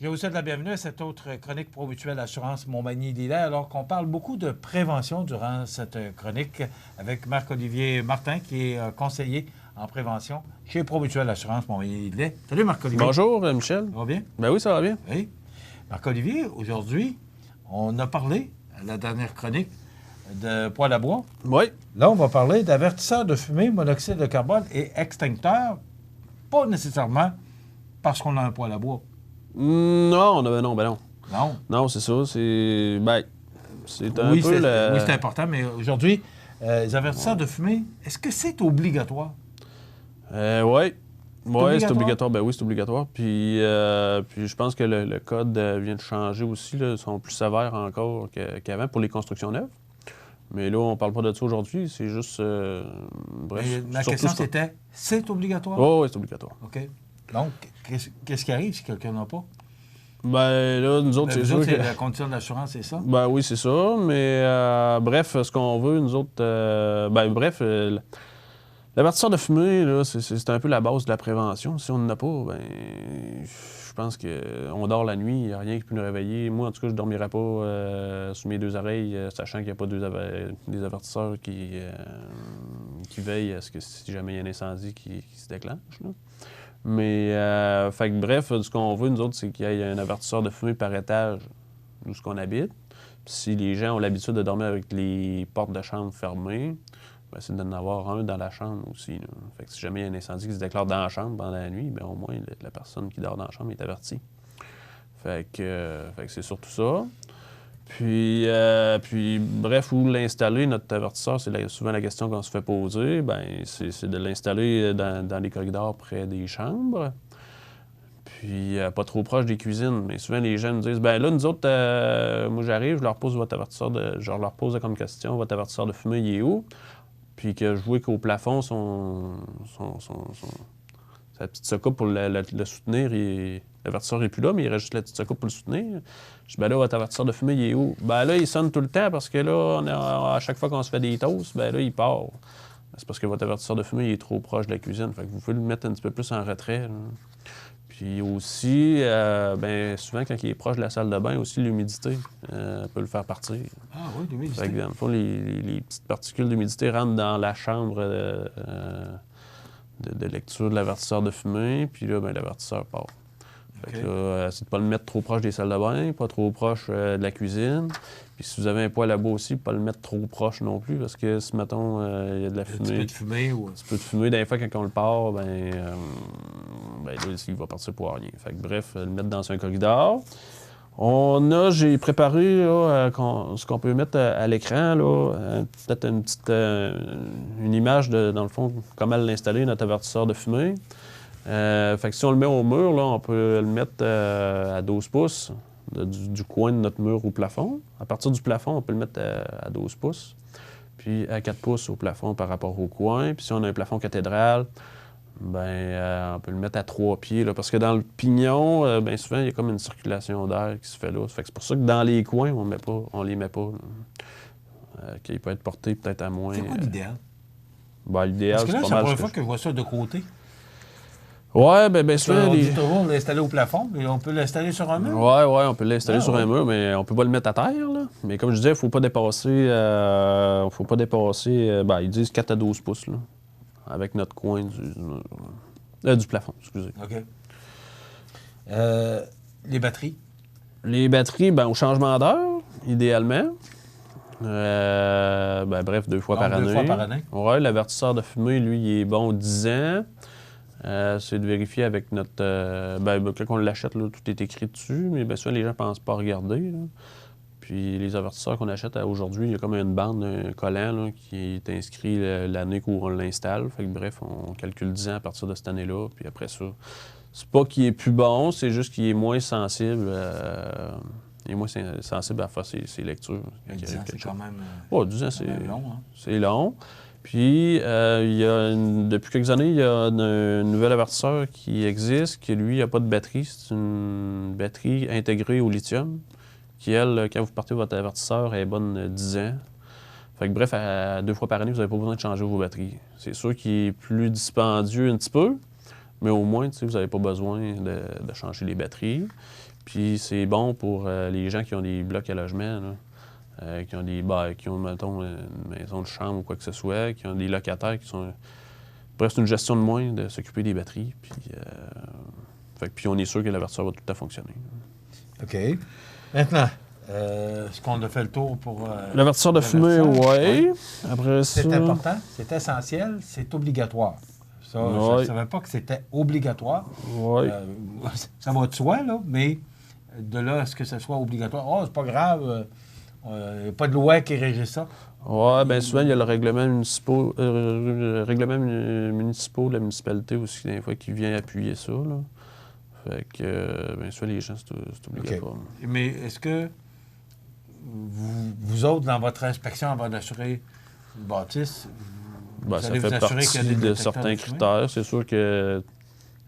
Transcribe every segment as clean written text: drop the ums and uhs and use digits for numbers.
Je vous souhaite la bienvenue à cette autre chronique Promutuelle Assurance Montmagny-Lillet, alors qu'on parle beaucoup de prévention durant cette chronique avec Marc-Olivier Martin, qui est conseiller en prévention chez Promutuelle Assurance Montmagny-Lillet. Salut Marc-Olivier. Bonjour Michel. Ça va bien? Ben oui, ça va bien. Oui. Marc-Olivier, aujourd'hui, on a parlé, à la dernière chronique, de poêle à bois. Oui. Là, on va parler d'avertisseurs de fumée, monoxyde de carbone et extincteurs, pas nécessairement parce qu'on a un poêle à bois. Non, ben non. Non. Non, c'est ça. C'est un Oui, peu le... oui, c'est important, mais aujourd'hui, les avertisseurs de fumée, est-ce que c'est obligatoire? Oui. Oui, c'est obligatoire? obligatoire. Ben oui, c'est obligatoire. Puis je pense que le code vient de changer aussi. Là. Ils sont plus sévères encore qu'avant pour les constructions neuves. Mais là, on parle pas de ça aujourd'hui. C'est juste... bref. Mais ma question, c'était, c'est obligatoire? Oui, c'est obligatoire. OK. Donc, qu'est-ce qui arrive si quelqu'un n'a pas? Ben là, nous autres, c'est sûr que... La condition d'assurance, c'est ça? Ben oui, c'est ça. Mais bref, ce qu'on veut, nous autres... l'avertisseur de fumée, là, c'est un peu la base de la prévention. Si on n'en a pas, ben je pense qu'on dort la nuit, il n'y a rien qui peut nous réveiller. Moi, en tout cas, je ne dormirais pas sous mes deux oreilles, sachant qu'il n'y a pas des avertisseurs qui veillent à ce que si jamais il y a un incendie qui se déclenche. Là. Mais, fait que, bref, ce qu'on veut, nous autres, c'est qu'il y ait un avertisseur de fumée par étage où ce qu'on habite. Puis si les gens ont l'habitude de dormir avec les portes de chambre fermées, ben, c'est d'en avoir un dans la chambre aussi. Là. Fait que si jamais il y a un incendie qui se déclare dans la chambre pendant la nuit, bien, au moins, la personne qui dort dans la chambre est avertie. Fait que c'est surtout ça. Puis bref, où l'installer, notre avertisseur, c'est souvent la question qu'on se fait poser. Bien, c'est de l'installer dans les corridors près des chambres. Puis pas trop proche des cuisines. Mais souvent, les gens nous disent, ben là, nous autres, moi j'arrive, je leur pose votre avertisseur je leur pose comme question, votre avertisseur de fumée, il est où? Puis que je vois qu'au plafond, sa petite secoupe pour le soutenir, l'avertisseur n'est plus là, mais il reste juste la petite secoupe pour le soutenir. Je dis, ben là, votre avertisseur de fumée, il est où? Ben là, il sonne tout le temps parce que là, à chaque fois qu'on se fait des toasts, ben là, il part. C'est parce que votre avertisseur de fumée, il est trop proche de la cuisine. Fait que vous pouvez le mettre un petit peu plus en retrait. Là. Puis aussi, ben, souvent, quand il est proche de la salle de bain, aussi l'humidité peut le faire partir. Ah oui, l'humidité. Fait que, dans le fond, les petites particules d'humidité rentrent dans la chambre de lecture de l'avertisseur de fumée, puis là, ben, l'avertisseur part. Fait que là, c'est de ne pas le mettre trop proche des salles de bain, pas trop proche de la cuisine. Puis si vous avez un poêle à bois aussi, pas le mettre trop proche non plus, parce que si, mettons, il y a de la fumée... Un petit peu de fumée ou... Un petit peu de fumée, des fois, quand on le part, ben là, il va partir pour rien. Fait que bref, le mettre dans un corridor. J'ai préparé là, ce qu'on peut mettre à l'écran, là, peut-être une image de, dans le fond, comment l'installer, notre avertisseur de fumée. Fait que si on le met au mur, là, on peut le mettre à 12 pouces du coin de notre mur au plafond. À partir du plafond, on peut le mettre à 12 pouces, puis à 4 pouces au plafond par rapport au coin. Puis si on a un plafond cathédrale, ben on peut le mettre à 3 pieds, là, parce que dans le pignon, bien souvent, il y a comme une circulation d'air qui se fait là. Fait que c'est pour ça que dans les coins, on les met pas. Qu'il peut être porté peut-être à moins... C'est quoi l'idéal? Ben, l'idéal, parce que là, c'est c'est pas la mal première fois que je vois ça de côté. Ouais, ben souvent... On dit toujours l'installer au plafond, mais on peut l'installer sur un mur? Ouais, on peut l'installer sur un mur, mais on peut pas le mettre à terre, là. Mais comme je disais, il faut pas dépasser... ils disent 4 à 12 pouces, là, avec notre coin du plafond, excusez. OK. Les batteries? Les batteries, ben au changement d'heure, idéalement. Bref, 2 fois par année. 2 fois par année? Ouais, l'avertisseur de fumée, lui, il est bon 10 ans. C'est de vérifier avec notre... quand on l'achète, là, tout est écrit dessus, mais bien sûr, les gens ne pensent pas regarder. Là. Puis les avertisseurs qu'on achète aujourd'hui, il y a comme une bande, un collant là, qui est inscrit l'année où on l'installe. Fait que bref, on calcule 10 ans à partir de cette année-là, puis après ça, c'est pas qu'il est plus bon, c'est juste qu'il est moins sensible. Il est moins sensible à faire ses lectures. 10 ans, c'est quand même... 10 ans, c'est long. Hein? C'est long. Puis, depuis quelques années, il y a un nouvel avertisseur qui existe, qui, lui, n'a pas de batterie. C'est une batterie intégrée au lithium, qui, elle, quand vous partez votre avertisseur, est bonne 10 ans. Fait que bref, 2 fois par année, vous n'avez pas besoin de changer vos batteries. C'est sûr qu'il est plus dispendieux un petit peu, Mais au moins, vous n'avez pas besoin de changer les batteries. Puis c'est bon pour les gens qui ont des blocs à logement, là, qui ont, mettons, une maison de chambre ou quoi que ce soit, qui ont des locataires qui sont... Bref, c'est une gestion de moins de s'occuper des batteries. Puis on est sûr que l'avertisseur va tout le temps fonctionner. OK. Maintenant, est-ce qu'on a fait le tour pour... l'avertisseur de fumée, oui. Après ça... C'est important, c'est essentiel, c'est obligatoire. Ça, je ne savais pas que c'était obligatoire. Oui. Ça va de soi, là, mais de là à ce que ce soit obligatoire, c'est pas grave, il n'y a pas de loi qui régit ça. Oui, bien souvent, il y a le règlement municipal de la municipalité aussi, des fois, qui vient appuyer ça, là. Fait que, bien souvent, les gens, c'est obligatoire. Okay. Mais est-ce que vous autres, dans votre inspection avant d'assurer une bâtisse, ça fait partie de certains critères. C'est sûr que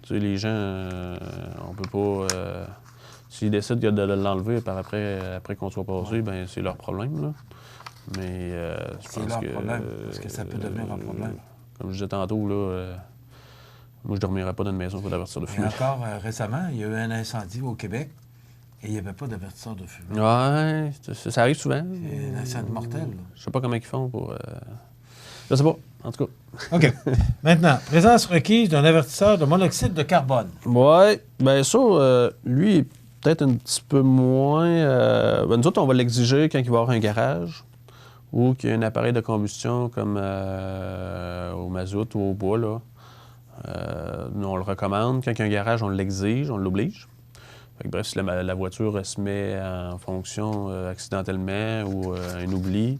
les gens, on peut pas... s'ils décident de l'enlever après qu'on soit passé, ben c'est leur problème, là. Mais je pense que... problème. Est-ce que ça peut devenir un problème? Comme je disais tantôt, là, moi, je ne dormirais pas dans une maison pour d'avertisseur de fumée. Et encore récemment, il y a eu un incendie au Québec et il n'y avait pas d'avertisseur de fumée. Oui, ça arrive souvent. C'est un incendie mortel. Je sais pas comment ils font pour... Je sais pas, en tout cas. OK. Maintenant, présence requise d'un avertisseur de monoxyde de carbone. Oui, bien ça, lui, peut-être un petit peu moins... nous autres, on va l'exiger quand il va y avoir un garage ou qu'il y a un appareil de combustion comme au mazout ou au bois, là. Nous, on le recommande. Quand il y a un garage, on l'exige, on l'oblige. Bref, si la voiture se met en fonction accidentellement ou un oubli,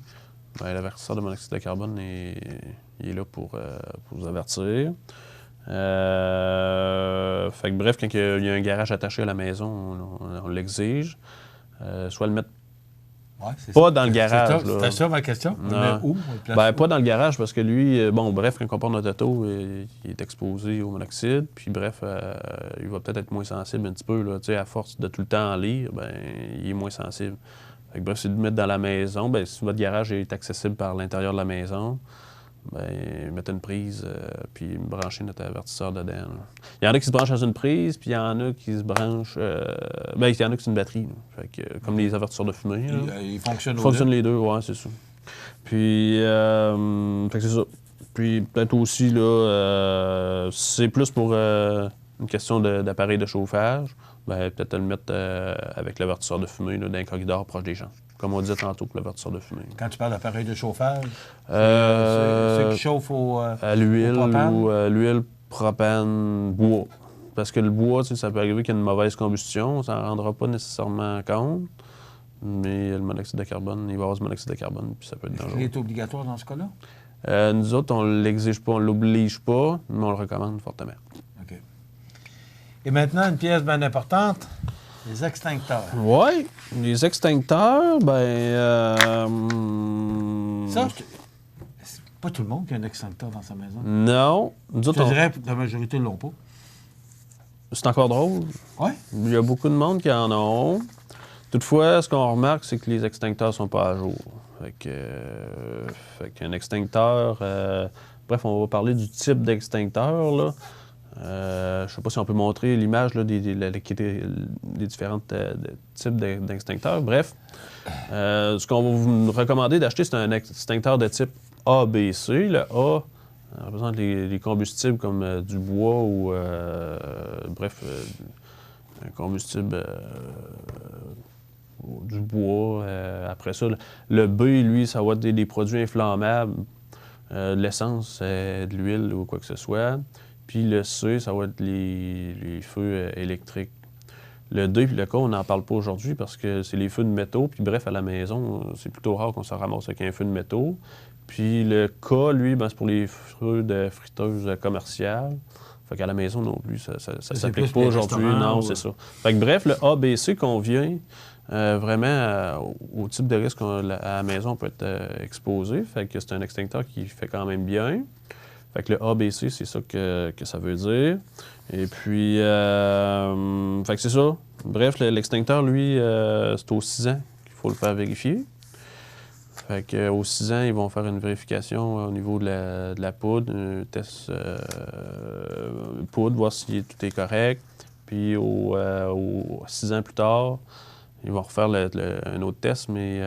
ben, l'avertisseur de monoxyde de carbone il est là pour vous avertir. Bref, quand il y a un garage attaché à la maison, on l'exige. Soit le mettre pas dans le garage. C'était ça ma question? Non. Où? Pas dans le garage parce que lui, bref, quand on porte notre auto, il est exposé au monoxyde. Puis bref, il va peut-être être moins sensible un petit peu. Là, à force de tout le temps en lire, ben, il est moins sensible. Bref, c'est de le mettre dans la maison. Ben, si votre garage est accessible par l'intérieur de la maison, ben, mettre une prise puis brancher notre avertisseur dedans. Là. Il y en a qui se branchent dans une prise, puis il y en a qui se branchent... il y en a qui c'est une batterie. Fait que, comme les avertisseurs de fumée. Ils fonctionnent les deux, oui, c'est ça. Puis, fait que c'est ça. Puis peut-être aussi, là, c'est plus pour une question d'appareil de chauffage, ben, peut-être le mettre avec l'avertisseur de fumée là, dans un corridor proche des gens. Comme on disait tantôt pour l'avertisseur de fumée. Quand tu parles d'appareil de chauffage, c'est qui chauffe à l'huile ou l'huile, propane, bois. Parce que le bois, ça peut arriver qu'il y ait une mauvaise combustion, on s'en rendra pas nécessairement compte. Mais le monoxyde de carbone, il va y avoir du monoxyde de carbone, puis ça peut être dangereux. Il est obligatoire dans ce cas-là? Nous autres, on ne l'exige pas, on ne l'oblige pas, mais on le recommande fortement. OK. Et maintenant, une pièce bien importante, les extincteurs. Oui, les extincteurs, Ça, c'est pas tout le monde qui a un extincteur dans sa maison. Non. Nous autres, je dirais que la majorité ne l'ont pas. C'est encore drôle. Oui. Il y a beaucoup de monde qui en ont. Toutefois, ce qu'on remarque, c'est que les extincteurs ne sont pas à jour. Fait qu'un extincteur... bref, on va parler du type d'extincteur, là. Je ne sais pas si on peut montrer l'image là, des différents types d'extincteurs. Bref, ce qu'on va vous recommander d'acheter, c'est un extincteur de type ABC. Le A représente les combustibles comme du bois ou, un combustible du bois. Après ça, le B, lui, ça va être des produits inflammables, de l'essence, de l'huile ou quoi que ce soit. Puis le C, ça va être les feux électriques. Le D puis le K, on n'en parle pas aujourd'hui parce que c'est les feux de métaux. Puis bref, à la maison, c'est plutôt rare qu'on se ramasse avec un feu de métaux. Puis le K, lui, c'est pour les feux de friteuse commerciale. Fait qu'à la maison non plus, ça s'applique pas aujourd'hui. Non, c'est ça. Fait que bref, le A, B, C convient vraiment au type de risque à la maison peut être exposé. Fait que c'est un extincteur qui fait quand même bien. Fait que le ABC, c'est ça que ça veut dire. Et puis, fait que c'est ça. Bref, l'extincteur, lui, c'est aux 6 ans qu'il faut le faire vérifier. Fait qu'aux 6 ans, ils vont faire une vérification au niveau de la poudre, un test poudre, voir si tout est correct. Puis aux 6 ans plus tard, ils vont refaire un autre test, mais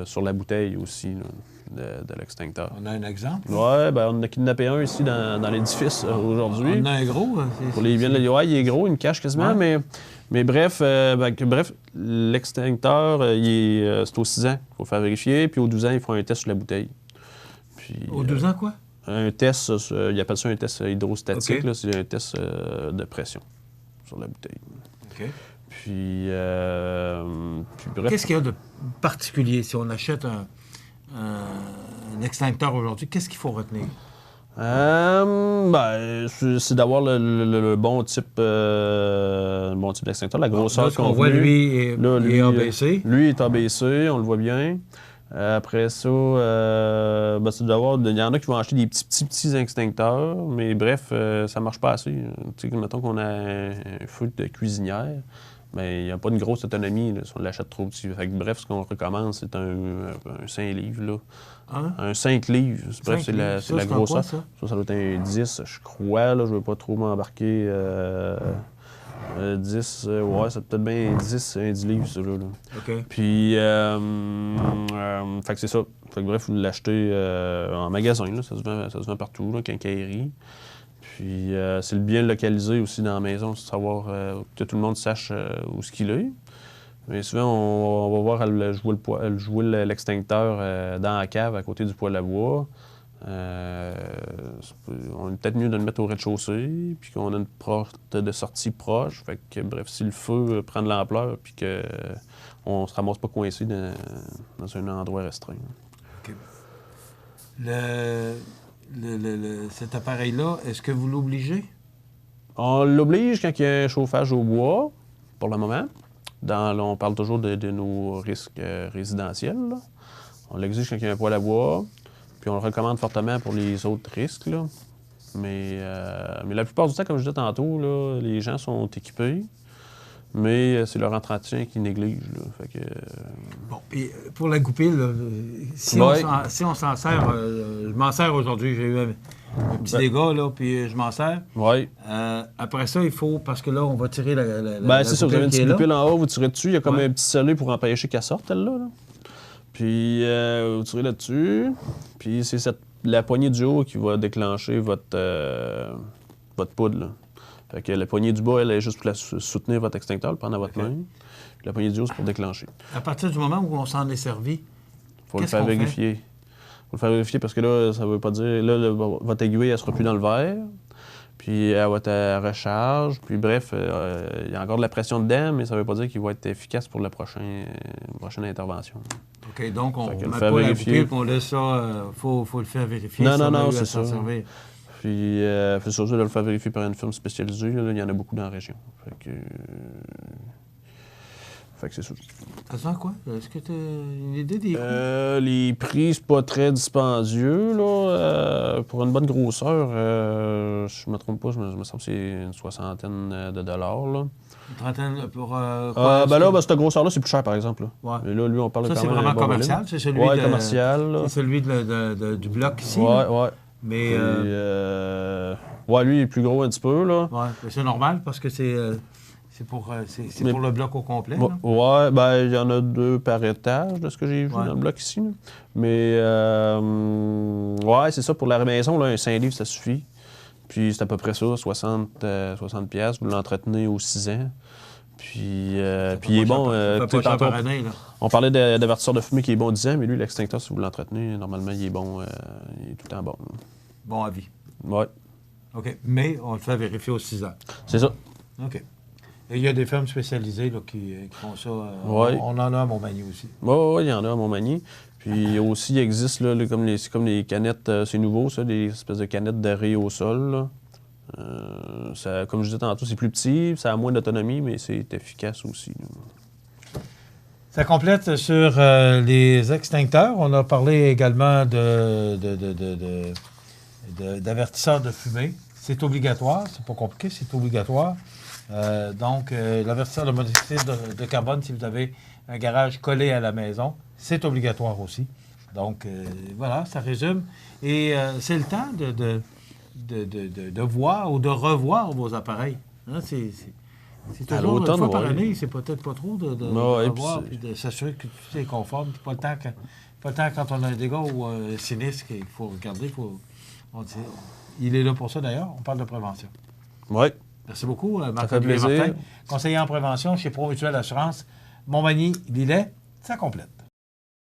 sur la bouteille aussi là, de l'extincteur. On a un exemple? Oui, ben on en a kidnappé un ici dans l'édifice aujourd'hui. On a un gros? Pour les biens, ouais, il est gros, il me cache quasiment, Ouais. mais bref, l'extincteur, c'est aux 6 ans qu'il faut faire vérifier, puis aux 12 ans, ils font un test sur la bouteille. Puis, Aux 12 ans, quoi? un test, ils appellent ça un test hydrostatique, OK. là, c'est un test de pression sur la bouteille. OK. Puis bref. Qu'est-ce qu'il y a de particulier si on achète un extincteur aujourd'hui? Qu'est-ce qu'il faut retenir? C'est d'avoir le bon type d'extincteur, la grosseur Là, ce qu'on convenue. voit, lui, Là, il est ABC. Lui est ABC, on le voit bien. Après ça, c'est d'avoir. Il y en a qui vont acheter des petits extincteurs, mais bref, ça marche pas assez. Tu sais, mettons qu'on a un feu de cuisinière, mais il n'y a pas une grosse autonomie là, si on l'achète trop petit. Fait que, bref, ce qu'on recommande, c'est un 5 livres. Là. Hein? Un 5 livres. Bref, c'est la Ça, grosseur. quoi, ça? Ça doit être un 10, je crois. Là, je ne veux pas trop m'embarquer. 10, ouais, c'est peut-être bien 10, un 10 livres, ça, là. OK. Puis, fait que c'est ça. Fait que bref, vous l'achetez en magasin, là. Ça se vend partout, là, quincaillerie. Puis, c'est le bien localisé aussi dans la maison, c'est de savoir que tout le monde sache où ce qu'il est. Mais souvent, on va voir elle jouer l'extincteur dans la cave à côté du poêle à bois. On est peut-être mieux de le mettre au rez-de-chaussée, puis qu'on a une porte de sortie proche. Fait que, bref, si le feu prend de l'ampleur, puis qu'on ne se ramasse pas coincé dans un endroit restreint. OK. Cet appareil-là, est-ce que vous l'obligez? On l'oblige quand il y a un chauffage au bois, pour le moment. On parle toujours de nos risques résidentiels. Là. On l'exige quand il y a un poêle à bois, puis on le recommande fortement pour les autres risques. Là. Mais la plupart du temps, comme je disais tantôt, là, les gens sont équipés, mais c'est leur entretien qu'ils négligent. Là. Fait que, Bon, puis pour la goupille, là, si on s'en sert, je m'en sers aujourd'hui, j'ai eu un petit dégât, là, puis je m'en sers. Oui. Après ça, il faut, parce que là, on va tirer la C'est ça, vous avez une petite là. goupille en haut, vous tirez dessus, il y a comme Ouais. un petit scellé pour empêcher qu'elle sorte, elle-là. Là. Puis vous tirez là-dessus, puis c'est la poignée du haut qui va déclencher votre poudre. Là. Fait que la poignée du bas, elle est juste pour soutenir votre extincteur, le prendre à votre main. Puis la poignée du haut, c'est pour déclencher. À partir du moment où on s'en est servi, Faut le faire vérifier. Faut le faire vérifier parce que là, ça veut pas dire... Là, votre aiguille, elle sera plus dans le verre. Puis elle va être à recharge. Puis bref, il y a encore de la pression dedans, mais ça veut pas dire qu'il va être efficace pour la prochaine intervention. OK, donc on Fait que met le pas faire la vérifier. goupille, puis on laisse ça, faut le faire vérifier. Non, si on non, a non, eu à c'est s'en ça. servir. Puis c'est sûr de le faire vérifier par une firme spécialisée. Là, il y en a beaucoup dans la région. Fait que c'est ça. Ça sent quoi? Est-ce que tu as une idée des coûts? Les prix, c'est pas très dispendieux. Là. Pour une bonne grosseur, je me trompe pas, je me semble que c'est une soixantaine de dollars. Là. Une trentaine pour Cette grosseur-là, c'est plus cher, par exemple. Là. Ouais. Mais là, lui, on parle Ça, quand c'est même vraiment d'un bon commercial? volume. C'est celui Ouais, commercial. Là. C'est celui du bloc ici? Ouais, là? ouais. Mais ouais, lui, il est plus gros un petit peu, là. ouais, c'est normal parce que c'est pour le bloc au complet. Là. Ouais, il y en a 2 par étage, de ce que j'ai vu dans le bloc ici. Là. Mais, ouais, c'est ça, pour la maison, là, un 5 livres, ça suffit. Puis c'est à peu près ça, 60 piastres. Vous l'entretenez aux 6 ans. Puis il est bon. Par année, là. On parlait d'avertisseur de fumée qui est bon 10 ans, mais lui, l'extincteur, si vous l'entretenez, normalement, il est bon. Il est tout le temps bon. Bon à vie. Ouais. OK. Mais on le fait vérifier aux 6 ans. C'est ça. OK. Et il y a des firmes spécialisées là, qui font ça. Ouais. On en a à Montmagny aussi. Oui, il y en a à Montmagny. Puis aussi, il existe, là, comme les canettes, c'est nouveau, ça, des espèces de canettes d'arrêt au sol. Là. Comme je disais tantôt, c'est plus petit, ça a moins d'autonomie, mais c'est efficace aussi. Là. Ça complète sur les extincteurs. On a parlé également d'avertisseurs de fumée. C'est obligatoire, c'est pas compliqué, c'est obligatoire. Donc, l'avertisseur de monoxyde de carbone, si vous avez un garage collé à la maison, c'est obligatoire aussi. Donc, voilà, ça résume. Et c'est le temps de voir ou de revoir vos appareils. Hein, c'est À toujours une l'automne, fois par ouais. année, c'est peut-être pas trop de Ouais, revoir puis puis de s'assurer que tout est conforme. Puis pas le temps quand on a un dégât ou un sinistre qu'il faut regarder. Il est là pour ça d'ailleurs. On parle de prévention. Oui. Merci beaucoup, Ça fait Marc-Olivier plaisir. Martin, conseiller en prévention chez Promutuelle Assurance. Montmagny-Lillet, ça complète.